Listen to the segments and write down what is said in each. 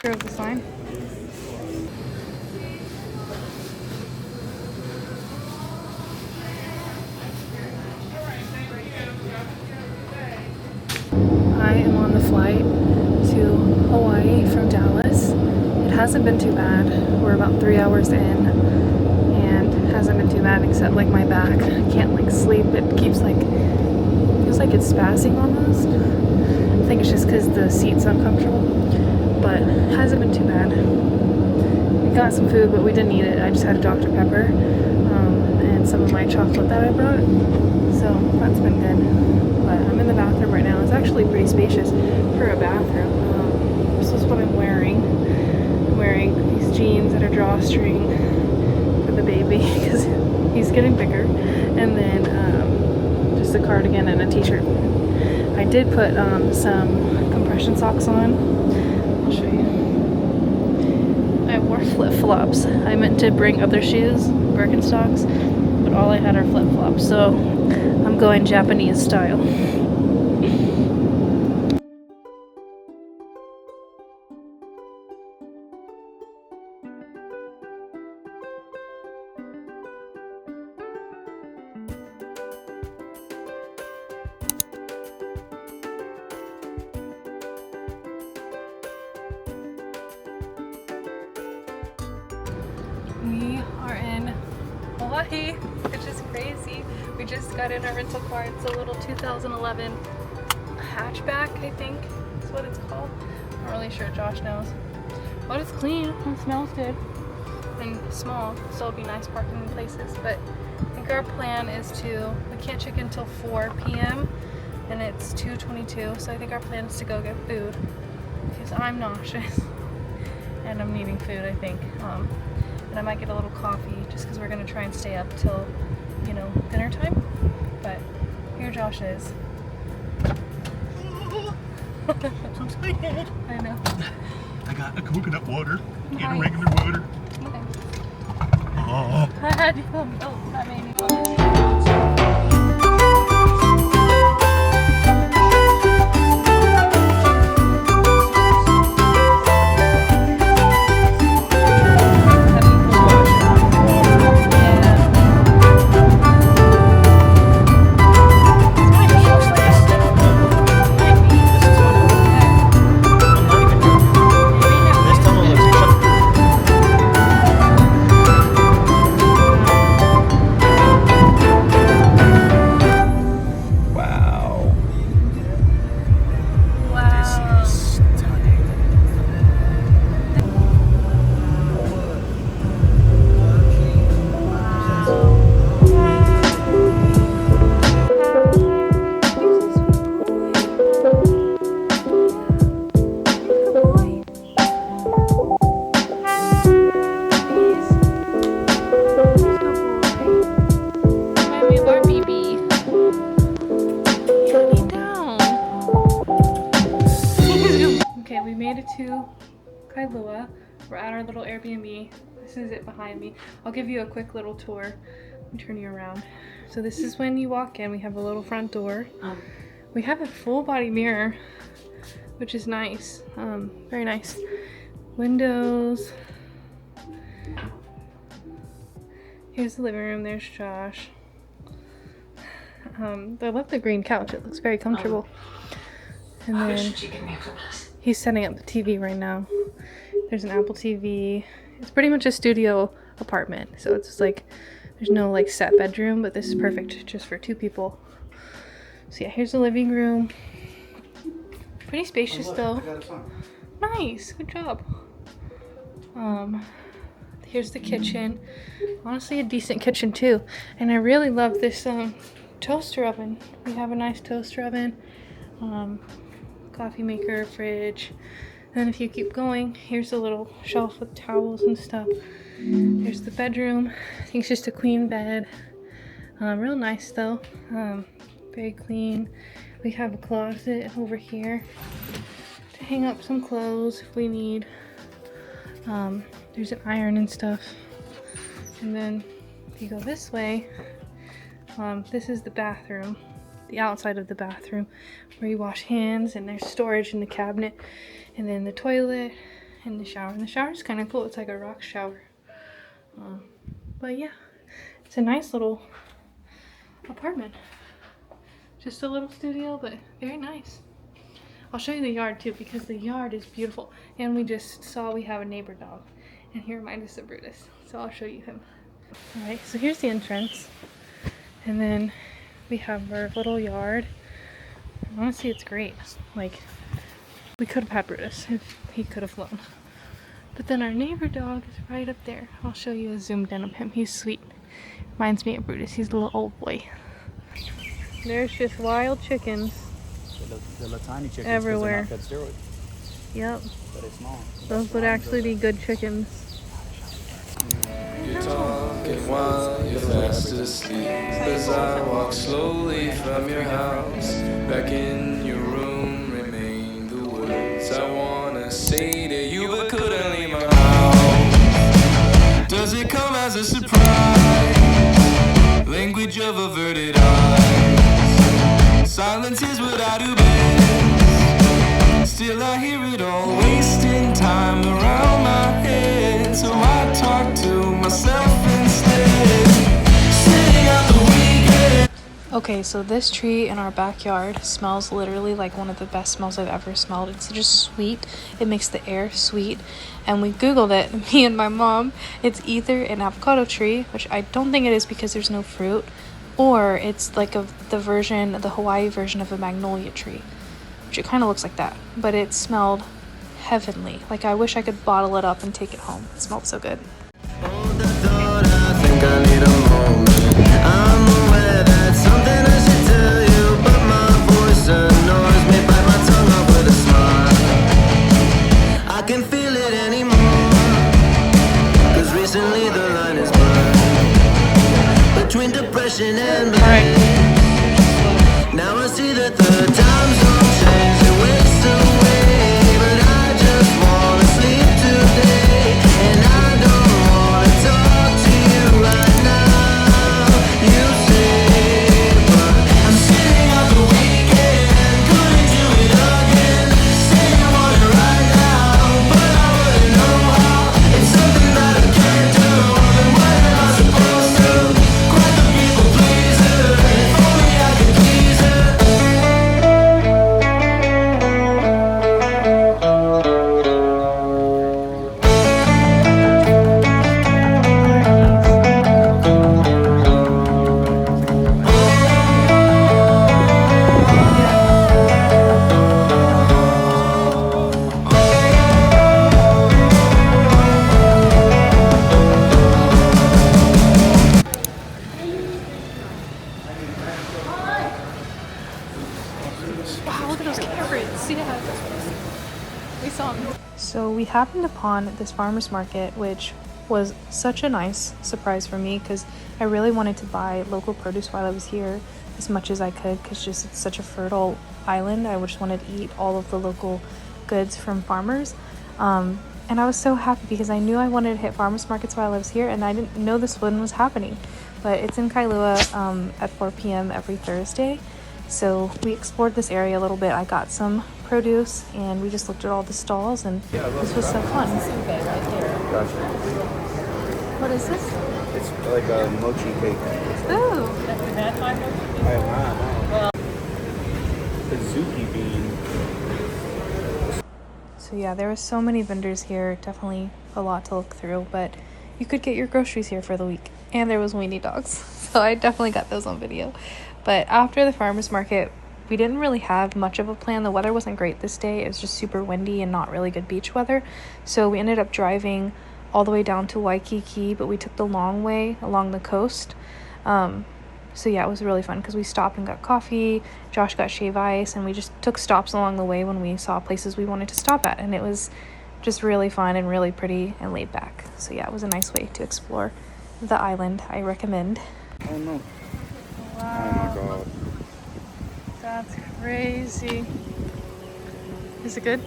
picture of the sign. I am on the flight to Hawaii from Dallas. It hasn't been too bad. We're about 3 hours in and it hasn't been too bad except like my back. I can't like sleep. It keeps like, feels like it's spazzing almost. I think it's just because the seat's uncomfortable, but it hasn't been too bad. We got some food, but we didn't eat it. I just had a Dr. Pepper and some of my chocolate that I brought, so that's been good. But I'm in the bathroom right now. It's actually pretty spacious for a bathroom. This is what I'm wearing. I'm wearing these jeans that are drawstring for the baby because he's getting bigger, and then just a cardigan and a t-shirt. I did put some compression socks on. I'll show you. I wore flip-flops. I meant to bring other shoes, Birkenstocks, but all I had are flip-flops, so I'm going Japanese style. We are in Hawaii, which is crazy. We just got in our rental car. It's a little 2011 hatchback, I think is what it's called. I'm not really sure, Josh knows. But it's clean, it smells good, and small, so it'll be nice parking in places. But I think our plan is we can't check in until 4 p.m. and it's 2:22, so I think our plan is to go get food because I'm nauseous and I'm needing food, I think. And I might get a little coffee just because we're going to try and stay up till, you know, dinner time. But here Josh is. I'm scared. I know. I got a coconut water and Nice. a regular water. Okay. Oh. I had milk. That made me to Kailua. We're at our little Airbnb. This is it behind me. I'll give you a quick little tour. Let me turn you around. So this is when you walk in. We have a little front door. We have a full body mirror, which is nice. Very nice. Windows. Here's the living room. There's Josh. I love the green couch. It looks very comfortable. And then he's setting up the TV right now. There's an Apple TV. It's pretty much a studio apartment. So it's just like, there's no like set bedroom, but this is perfect just for 2 people. So yeah, here's the living room. Pretty spacious though. Nice, good job. Here's the kitchen. Honestly, a decent kitchen too. And I really love this toaster oven. We have a nice toaster oven. Coffee maker, fridge. And if you keep going, here's a little shelf with towels and stuff. There's the bedroom. I think it's just a queen bed. Real nice though. Very clean. We have a closet over here to hang up some clothes if we need. There's an iron and stuff. And then if you go this way, this is the bathroom. The outside of the bathroom where you wash hands, and there's storage in the cabinet, and then the toilet, in the shower. And the shower's kind of cool. It's like a rock shower. But yeah, it's a nice little apartment. Just a little studio, but very nice. I'll show you the yard too, because the yard is beautiful. And we just saw we have a neighbor dog. And he reminds us of Brutus. So I'll show you him. Alright, so here's the entrance. And then we have our little yard. Honestly, it's great. Like, we could have had Brutus if he could have flown. But then our neighbor dog is right up there. I'll show you a zoomed in of him. He's sweet. Reminds me of Brutus. He's a little old boy. There's just wild chickens. The little tiny chickens everywhere. Because they're not fed steroids. Yep. But they're small. Those would actually be good chickens. You're talking while you're fast asleep as I walk slowly from your house. Back in your room remain the words I wanna say to you but couldn't leave my house. Does it come as a surprise? Language of averted eyes. Silence is what I do best. Still I hear it all, wasting time around my head. So I talk to myself instead. Sitting out the weekend. Okay, so this tree in our backyard smells literally like one of the best smells I've ever smelled. It's just sweet. It makes the air sweet. And we Googled it, me and my mom. It's either an avocado tree, which I don't think it is because there's no fruit, or it's like the Hawaii version of a magnolia tree, which it kind of looks like that. But it smelled heavenly. Like, I wish I could bottle it up and take it home. It smelled so good. Hold the thought, I think I need a moment. I'm aware that's something I should tell you, but my voice annoys me. Bite my tongue off with a smile. I can feel it anymore, 'cause recently the line is blurred between depression and bliss. Now I see that the times don't change, they waste away, but I just wanna sleep today, and I don't wanna talk to you right now. You say, but I'm sitting out the weekend, couldn't do it again. Say you want it right now, but I wouldn't know how. It's something that I can't do, then what am I supposed to? Quite the people pleaser, if only I could please her. Wow, look at those carrots. Yeah. We saw them. So we happened upon this farmer's market, which was such a nice surprise for me because I really wanted to buy local produce while I was here as much as I could, because just it's such a fertile island. I just wanted to eat all of the local goods from farmers. And I was so happy because I knew I wanted to hit farmers markets while I was here, and I didn't know this one was happening. But it's in Kailua at 4 p.m. every Thursday. So we explored this area a little bit. I got some produce and we just looked at all the stalls, and this was so fun. Gotcha. What is this? It's like a mochi cake. Ooh. I have not. The zuki bean. So yeah, there were so many vendors here. Definitely a lot to look through, but you could get your groceries here for the week. And there was weenie dogs. So I definitely got those on video. But after the farmer's market, we didn't really have much of a plan. The weather wasn't great this day. It was just super windy and not really good beach weather. So we ended up driving all the way down to Waikiki, but we took the long way along the coast. So yeah, it was really fun because we stopped and got coffee. Josh got shave ice, and we just took stops along the way when we saw places we wanted to stop at. And it was just really fun and really pretty and laid back. So yeah, it was a nice way to explore the island. I recommend. Oh no. Wow. Oh my god. That's crazy. Is it good?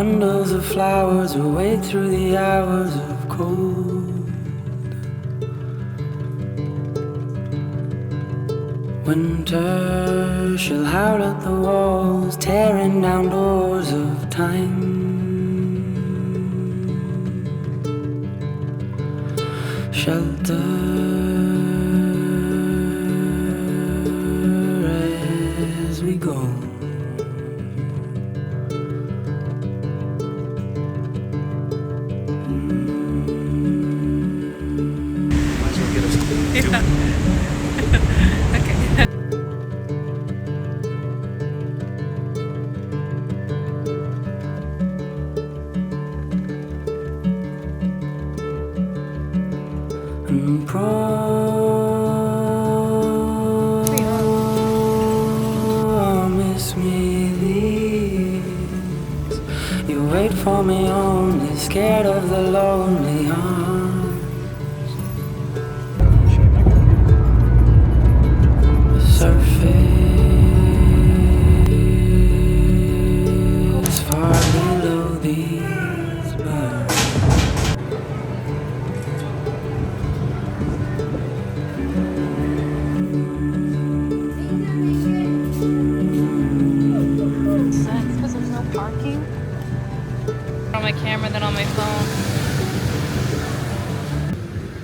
bundles of flowers will wait through the hours of cold. Winter shall howl at the walls, tearing down doors of time. Shelter as we go. Might as well get us Okay. And promise me these. You wait for me only, scared of the lonely arms. Surface far below these birds. Because there's no parking. On my camera than on my phone.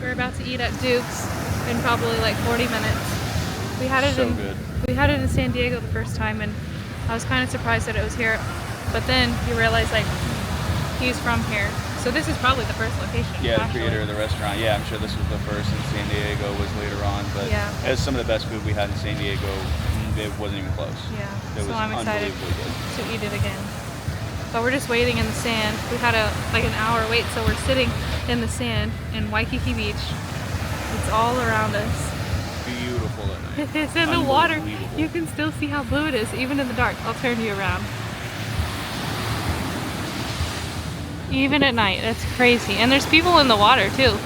We're about to eat at Duke's in probably like 40 minutes. We had it in San Diego the first time, and I was kind of surprised that it was here. But then you realize like he's from here, so this is probably the first location. Yeah, the actually. creator of the restaurant. Yeah, I'm sure this was the first, and San Diego was later on. But Yeah. it was some of the best food we had in San Diego. It wasn't even close. Yeah, It so was I'm excited unbelievably good. to eat it again. But we're just waiting in the sand. We had like an hour wait, so we're sitting in the sand in Waikiki Beach. It's all around us. Beautiful at night. It's in the water. Unbelievable. You can still see how blue it is, even in the dark. I'll turn you around. Even at night, that's crazy. And there's people in the water too.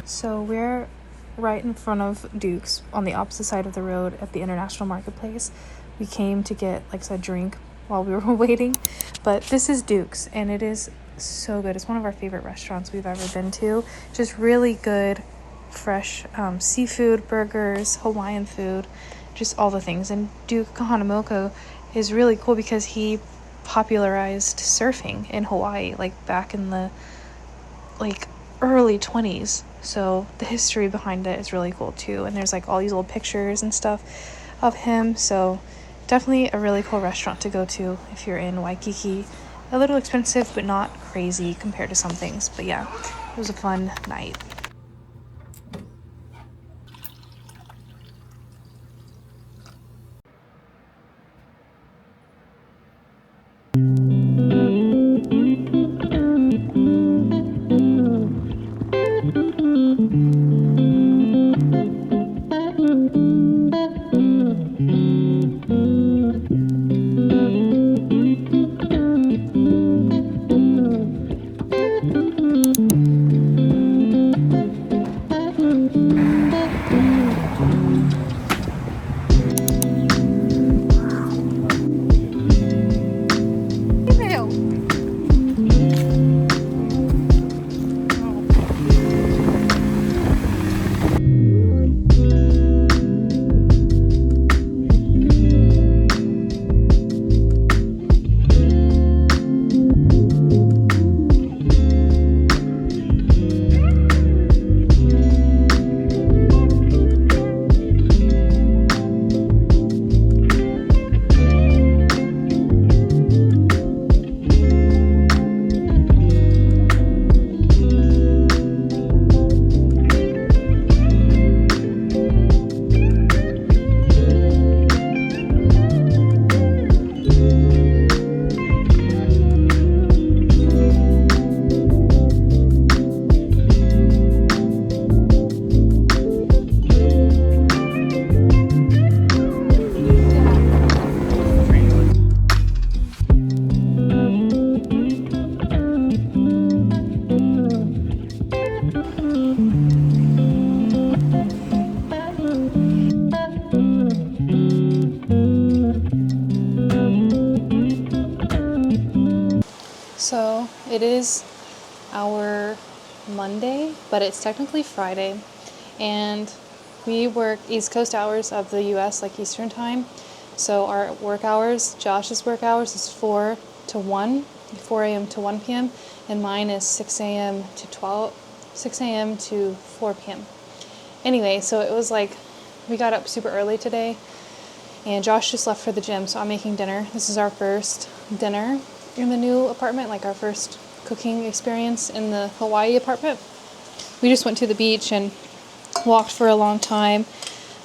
So we're right in front of Duke's on the opposite side of the road at the International Marketplace. We came to get like a drink while we were waiting, but this is Duke's and it is so good. It's one of our favorite restaurants we've ever been to. Just really good, fresh seafood, burgers, Hawaiian food, just all the things. And Duke Kahanamoku is really cool because he popularized surfing in Hawaii like back in the like early 20s. So the history behind it is really cool too. And there's like all these old pictures and stuff of him. So definitely a really cool restaurant to go to if you're in Waikiki. A little expensive, but not crazy compared to some things. But yeah, it was a fun night. So it is our Monday, but it's technically Friday, and we work East Coast hours of the US, like Eastern time. So our work hours, Josh's work hours is 4 to 1, 4 a.m. to 1 p.m., and mine is 6 a.m. to 4 p.m. Anyway, so it was like we got up super early today, and Josh just left for the gym, so I'm making dinner. This is our first dinner in the new apartment, like our first cooking experience in the Hawaii apartment. We just went to the beach and walked for a long time,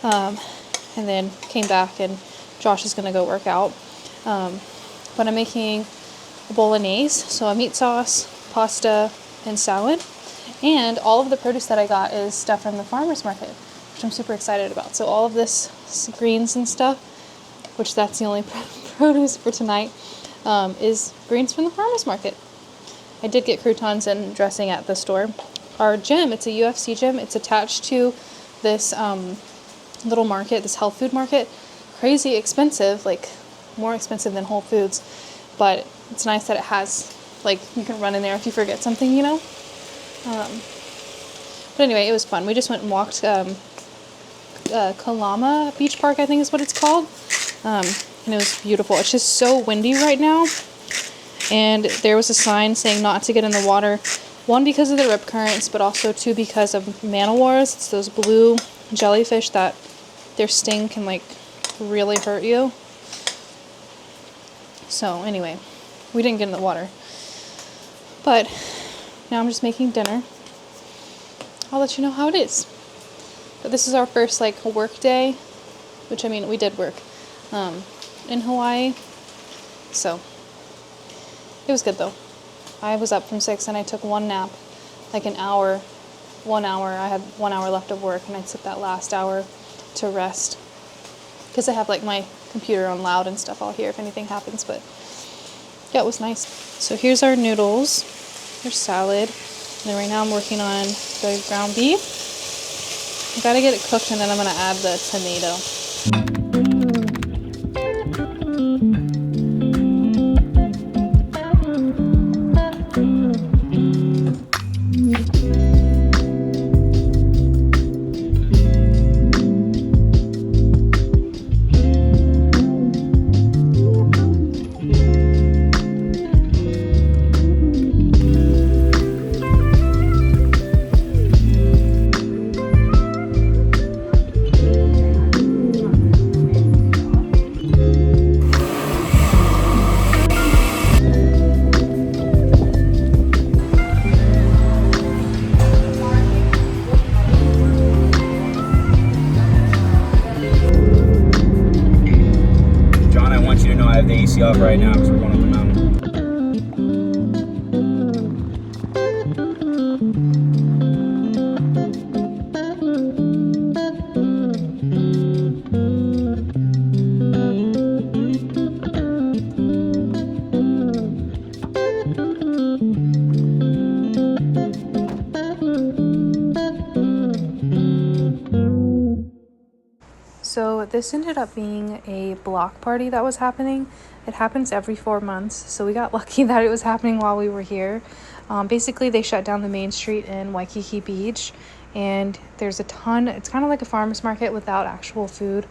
and then came back, and Josh is going to go work out. But I'm making a bolognese, so a meat sauce, pasta, and salad. And all of the produce that I got is stuff from the farmer's market, which I'm super excited about. So all of this greens and stuff, which that's the only produce for tonight, is greens from the farmer's market. I did get croutons and dressing at the store. Our gym, it's a UFC gym. It's attached to this little market, this health food market. Crazy expensive, like more expensive than Whole Foods. But it's nice that it has, like, you can run in there if you forget something, you know? But anyway, it was fun. We just went and walked Kalama Beach Park, I think is what it's called. And it was beautiful. It's just so windy right now. And there was a sign saying not to get in the water. 1, because of the rip currents, but also 2, because of man-o-wars. It's those blue jellyfish that their sting can, like, really hurt you. So anyway, we didn't get in the water. But now I'm just making dinner. I'll let you know how it is. But this is our first, like, work day, which, I mean, we did work in Hawaii. So it was good though. I was up from 6 and I took one nap, like an hour, 1 hour. I had 1 hour left of work and I took that last hour to rest. Because I have, like, my computer on loud and stuff all here if anything happens. But yeah, it was nice. So here's our noodles. Here's salad. And then right now I'm working on the ground beef. I gotta get it cooked and then I'm gonna add the tomato. I have the AC off right now because we're going up the mountain. So this ended up being a block party that was happening. It happens every 4 months, so we got lucky that it was happening while we were here. Basically, they shut down the main street in Waikiki Beach, and there's a ton. It's kind of like a farmer's market without actual food,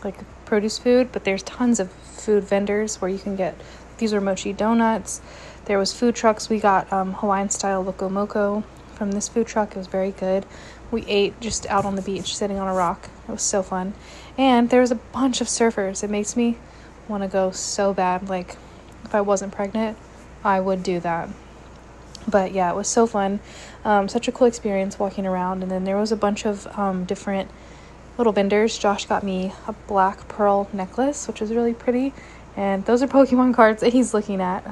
like produce food, but there's tons of food vendors where you can get, these are mochi donuts. There was food trucks. We got Hawaiian style loco moco from this food truck. It was very good. We ate just out on the beach, sitting on a rock. It was so fun. And there was a bunch of surfers. It makes me want to go so bad. Like, if I wasn't pregnant, I would do that. But yeah, it was so fun. Such a cool experience walking around. And then there was a bunch of different little vendors. Josh got me a black pearl necklace, which is really pretty. And those are Pokemon cards that he's looking at.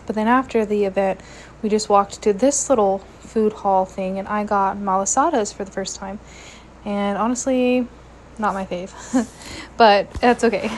But then after the event, we just walked to this little food hall thing, and I got malasadas for the first time. And honestly, not my fave. But that's okay.